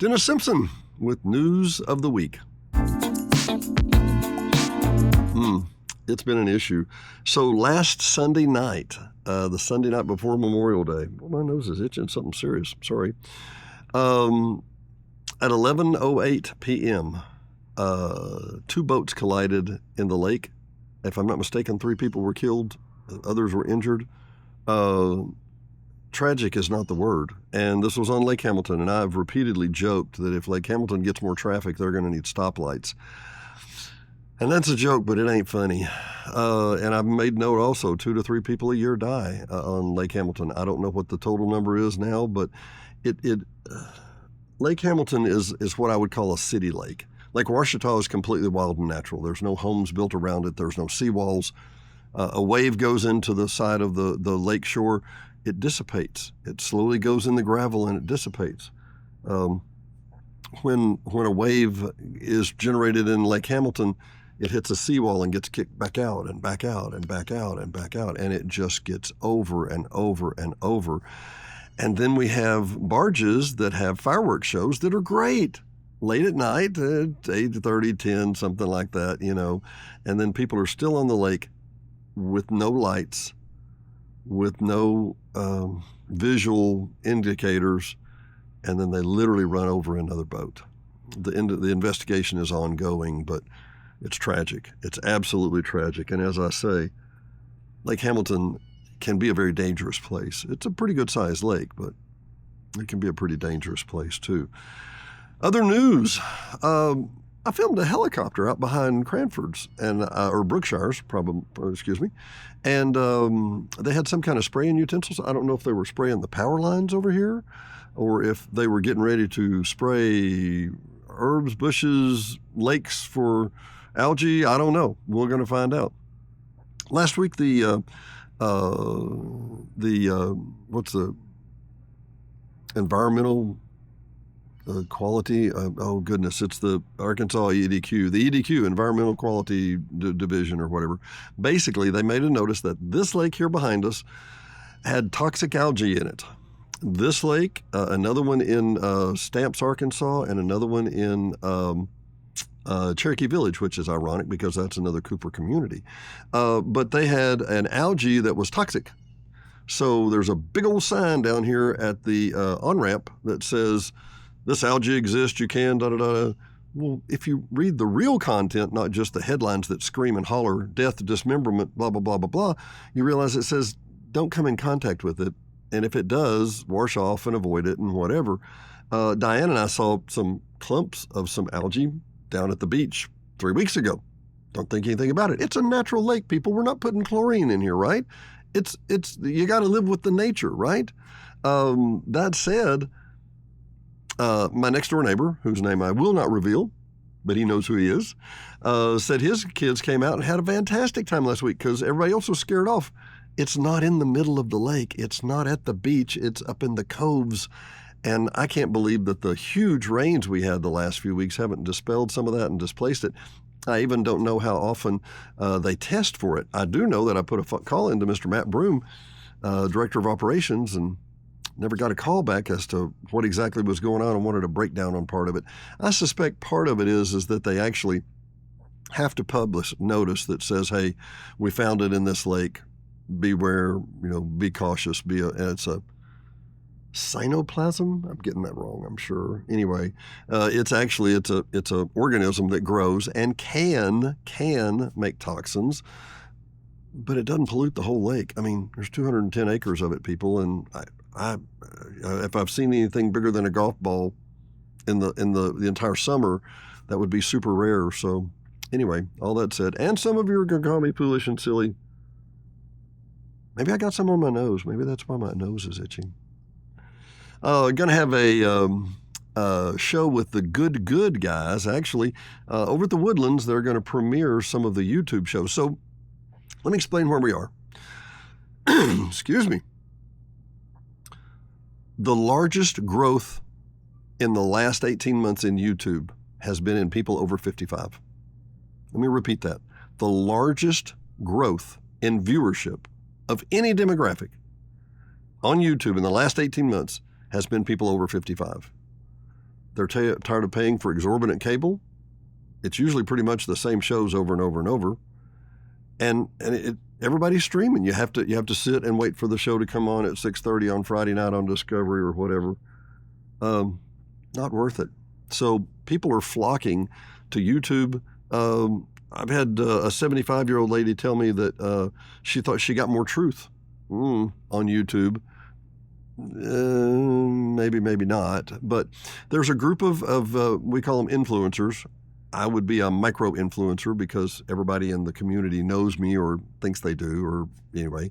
Dennis Simpson with News of the Week. It's been an issue. So last Sunday night, the Sunday night before Memorial Day, my nose is itching, something serious, sorry. At 11:08 p.m., two boats collided in the lake. If I'm not mistaken, 3 people were killed, others were injured. Tragic is not the word. And this was on Lake Hamilton, and I've repeatedly joked that if Lake Hamilton gets more traffic, they're going to need stoplights. And that's a joke, but it ain't funny. And I've made note also, 2 to 3 people a year die on Lake Hamilton. I don't know what the total number is now, but Lake Hamilton is what I would call a city lake. Lake Ouachita is completely wild and natural. There's no homes built around it. There's no seawalls. A wave goes into the side of the lake shore. It dissipates. It slowly goes in the gravel and it dissipates. When a wave is generated in Lake Hamilton, it hits a seawall and gets kicked back out and back out and back out and back out, and it just gets over and over and over. And then we have barges that have fireworks shows that are great. Late at night, 8:30, 10, something like that, and then people are still on the lake with no lights, with no visual indicators, and then they literally run over another boat. The investigation is ongoing, but it's tragic. It's absolutely tragic. And as I say, Lake Hamilton can be a very dangerous place. It's a pretty good-sized lake, but it can be a pretty dangerous place too. Other news, I filmed a helicopter out behind Cranford's or Brookshire's, and they had some kind of spraying utensils. I don't know if they were spraying the power lines over here or if they were getting ready to spray herbs, bushes, lakes for algae. I don't know. We're going to find out. Last week, what's the environmental quality? It's the Arkansas EDQ, the EDQ, Environmental Quality Division or whatever. Basically, they made a notice that this lake here behind us had toxic algae in it. This lake, another one in Stamps, Arkansas, and another one in Cherokee Village, which is ironic because that's another Cooper community. But they had an algae that was toxic. So there's a big old sign down here at the on-ramp that says, "This algae exists, you can, da-da-da." Well, if you read the real content, not just the headlines that scream and holler, death, dismemberment, blah, blah, blah, blah, blah, you realize it says, don't come in contact with it. And if it does, wash off and avoid it and whatever. Diane and I saw some clumps of some algae down at the beach 3 weeks ago. Don't think anything about it. It's a natural lake, people. We're not putting chlorine in here, right? It's you got to live with the nature, right? That said, my next door neighbor, whose name I will not reveal, but he knows who he is, said his kids came out and had a fantastic time last week because everybody else was scared off. It's not in the middle of the lake. It's not at the beach. It's up in the coves. And I can't believe that the huge rains we had the last few weeks haven't dispelled some of that and displaced it. I even don't know how often they test for it. I do know that I put a call into Mr. Matt Broom, Director of Operations, and never got a call back as to what exactly was going on and wanted a breakdown on part of it. I suspect part of it is that they actually have to publish notice that says, hey, we found it in this lake. Beware, be cautious. It's a cynoplasm. I'm getting that wrong, I'm sure. Anyway, it's a organism that grows and can make toxins, but it doesn't pollute the whole lake. I mean, there's 210 acres of it, people, and if I've seen anything bigger than a golf ball in the entire summer, that would be super rare. So anyway, all that said, and some of you are going to call me foolish and silly. Maybe I got some on my nose. Maybe that's why my nose is itching. Going to have a show with the Good guys. Actually, over at the Woodlands, they're going to premiere some of the YouTube shows. So let me explain where we are. Excuse me. The largest growth in the last 18 months in YouTube has been in people over 55. Let me repeat that. The largest growth in viewership of any demographic on YouTube in the last 18 months has been people over 55. They're tired of paying for exorbitant cable. It's usually pretty much the same shows over and over and over. And everybody's streaming. You have to sit and wait for the show to come on at 6:30 on Friday night on Discovery or whatever. Not worth it. So people are flocking to YouTube. I've had a 75-year-old lady tell me that she thought she got more truth on YouTube. Maybe not. But there's a group of we call them influencers. I would be a micro-influencer because everybody in the community knows me or thinks they do, or anyway.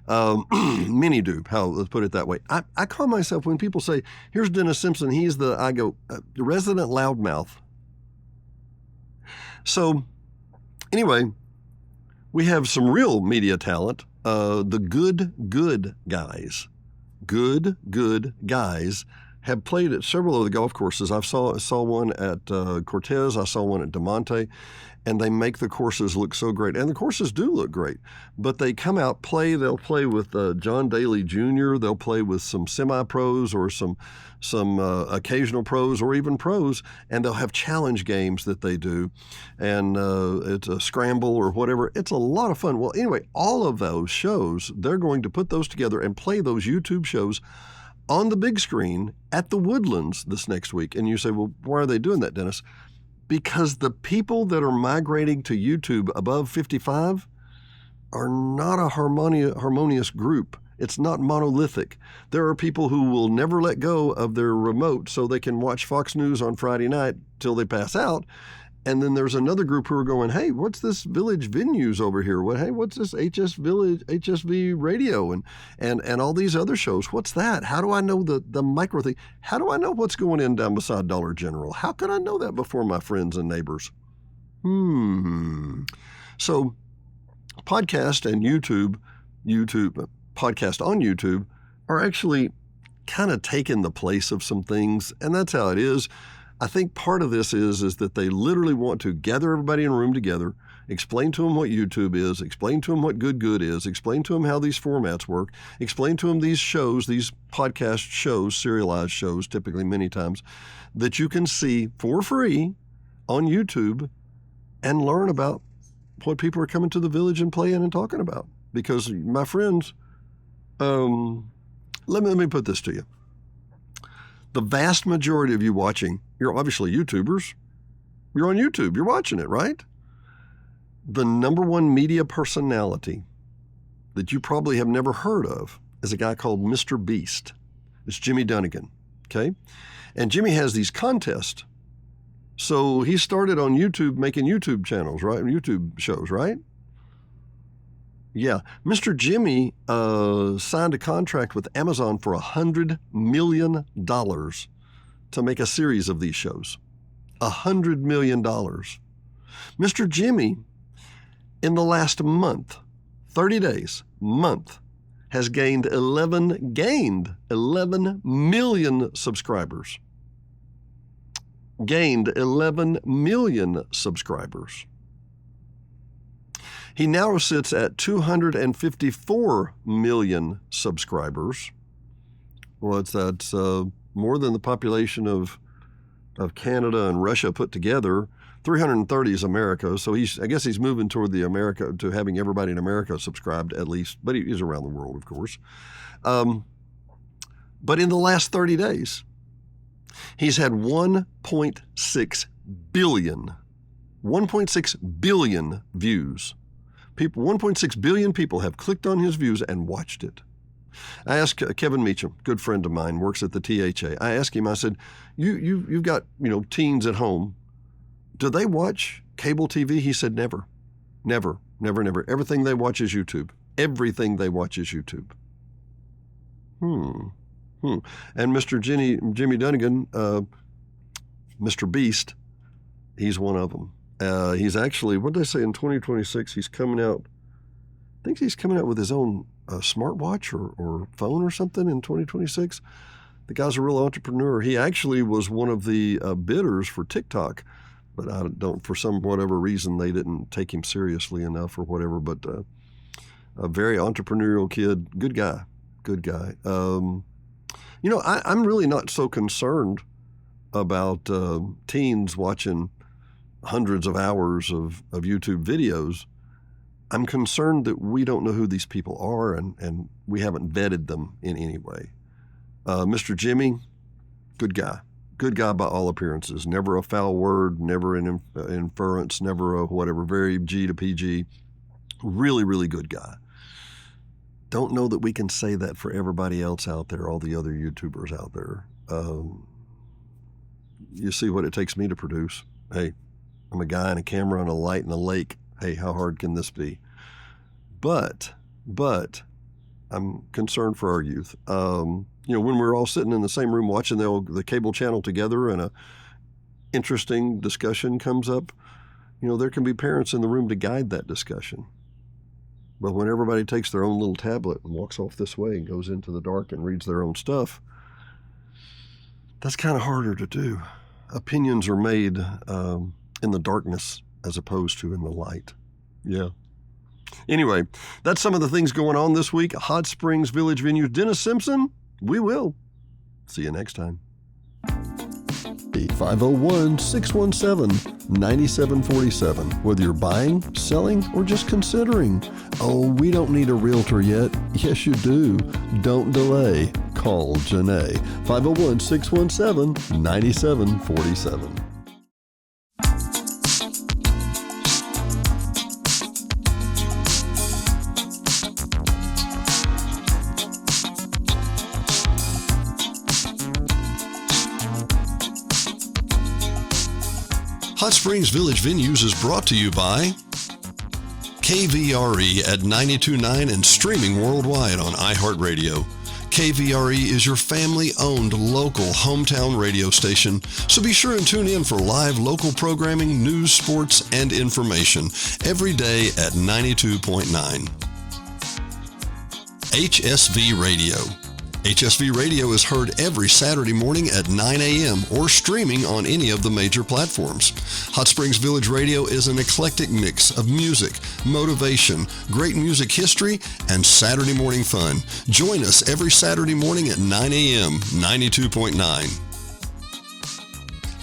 Many do, let's put it that way. I call myself, when people say, here's Dennis Simpson, I go, the resident loudmouth. So anyway, we have some real media talent, the good guys. Good guys have played at several of the golf courses. I saw one at Cortez. I saw one at DeMonte, and they make the courses look so great. And the courses do look great, but they come out, they'll play with John Daly Jr., they'll play with some semi-pros or some occasional pros or even pros, and they'll have challenge games that they do, and it's a scramble or whatever. It's a lot of fun. Well, anyway, all of those shows, they're going to put those together and play those YouTube shows on the big screen at the Woodlands this next week. And you say, well, why are they doing that, Dennis? Because the people that are migrating to YouTube above 55 are not a harmonious group. It's not monolithic. There are people who will never let go of their remote so they can watch Fox News on Friday night till they pass out. And then there's another group who are going, hey, what's this Village Venues over here? Hey, what's this HSV radio and all these other shows? What's that? How do I know the micro thing? How do I know what's going in down beside Dollar General? How can I know that before my friends and neighbors? So podcast and YouTube, podcast on YouTube are actually kind of taking the place of some things, and that's how it is. I think part of this is that they literally want to gather everybody in a room together, explain to them what YouTube is, explain to them what good is, explain to them how these formats work, explain to them these shows, these podcast shows, serialized shows, typically many times, that you can see for free on YouTube and learn about what people are coming to the village and playing and talking about. Because, my friends, let me put this to you. The vast majority of you watching, you're obviously YouTubers. You're on YouTube. You're watching it, right? The number one media personality that you probably have never heard of is a guy called Mr. Beast. It's Jimmy Dunnigan, okay? And Jimmy has these contests. So he started on YouTube making YouTube channels, right? YouTube shows, right? Yeah. Mr. Jimmy signed a contract with Amazon for $100 million to make a series of these shows. $100 million. Mr. Jimmy, in the last month, 30 days, has gained 11 million subscribers. Gained 11 million subscribers. He now sits at 254 million subscribers. Well, that's more than the population of Canada and Russia put together. 330 is America, so I guess he's moving toward to having everybody in America subscribed at least, but he's around the world, of course. But in the last 30 days, he's had 1.6 billion views. 1.6 billion people have clicked on his views and watched it. I asked Kevin Meacham, good friend of mine, works at the THA. I asked him, I said, you've got, teens at home. Do they watch cable TV? He said, never. Everything they watch is YouTube. And Mr. Jimmy Dunnigan, Mr. Beast, he's one of them. He's actually, what did they say, in 2026, he's coming out, I think he's coming out with his own smartwatch or phone or something in 2026. The guy's a real entrepreneur. He actually was one of the bidders for TikTok, but I don't, for whatever reason, they didn't take him seriously enough or whatever, but a very entrepreneurial kid, good guy. I'm really not so concerned about teens watching hundreds of hours of YouTube videos. I'm concerned that we don't know who these people are and we haven't vetted them in any way. Mr. Jimmy, good guy. Good guy by all appearances. Never a foul word, never an inference, never a whatever, very G to PG. Really, really good guy. Don't know that we can say that for everybody else out there, all the other YouTubers out there. You see what it takes me to produce. Hey, I'm a guy and a camera and a light and a lake. Hey, how hard can this be? But I'm concerned for our youth. When we're all sitting in the same room watching the cable channel together and a interesting discussion comes up, there can be parents in the room to guide that discussion. But when everybody takes their own little tablet and walks off this way and goes into the dark and reads their own stuff, that's kind of harder to do. Opinions are made in the darkness as opposed to in the light. Yeah. Anyway, that's some of the things going on this week. Hot Springs Village Venue. Dennis Simpson, we will. See you next time. 501-617-9747. Whether you're buying, selling, or just considering. Oh, we don't need a realtor yet. Yes, you do. Don't delay. Call Janae. 501-617-9747. Hot Springs Village Venues is brought to you by KVRE at 92.9 and streaming worldwide on iHeartRadio. KVRE is your family-owned local hometown radio station, so be sure and tune in for live local programming, news, sports, and information every day at 92.9. HSV Radio. HSV Radio is heard every Saturday morning at 9 a.m. or streaming on any of the major platforms. Hot Springs Village Radio is an eclectic mix of music, motivation, great music history, and Saturday morning fun. Join us every Saturday morning at 9 a.m., 92.9.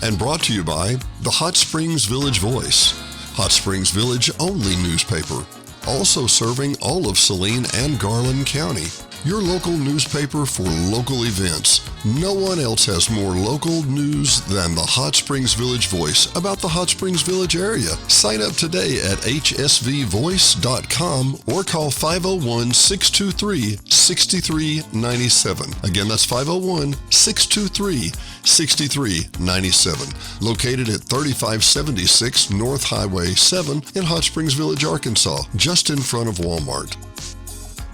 And brought to you by the Hot Springs Village Voice, Hot Springs Village only newspaper, also serving all of Saline and Garland County. Your local newspaper for local events. No one else has more local news than the Hot Springs Village Voice about the Hot Springs Village area. Sign up today at hsvvoice.com or call 501-623-6397. Again, that's 501-623-6397. Located at 3576 North Highway 7 in Hot Springs Village, Arkansas, just in front of Walmart.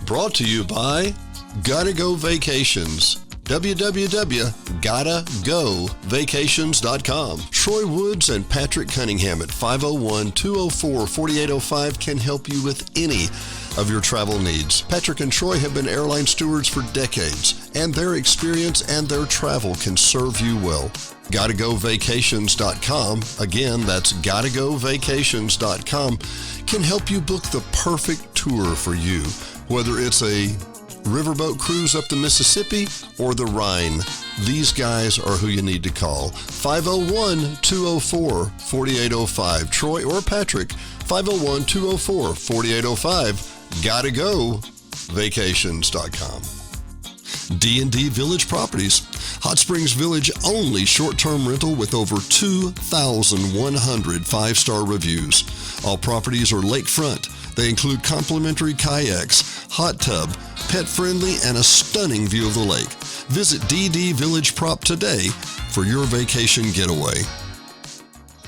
Brought to you by Gotta Go Vacations. www.gottagovacations.com. Troy Woods and Patrick Cunningham at 501-204-4805 can help you with any of your travel needs. Patrick and Troy have been airline stewards for decades, and their experience and their travel can serve you well. GottaGoVacations.com, again, that's GottaGoVacations.com, can help you book the perfect tour for you. Whether it's a riverboat cruise up the Mississippi or the Rhine, these guys are who you need to call. 501-204-4805. Troy or Patrick, 501-204-4805. GottaGoVacations.com. D&D Village Properties. Hot Springs Village only short-term rental with over 2,100 five-star reviews. All properties are lakefront. They include complimentary kayaks, hot tub, pet-friendly, and a stunning view of the lake. Visit DD Village Prop today for your vacation getaway.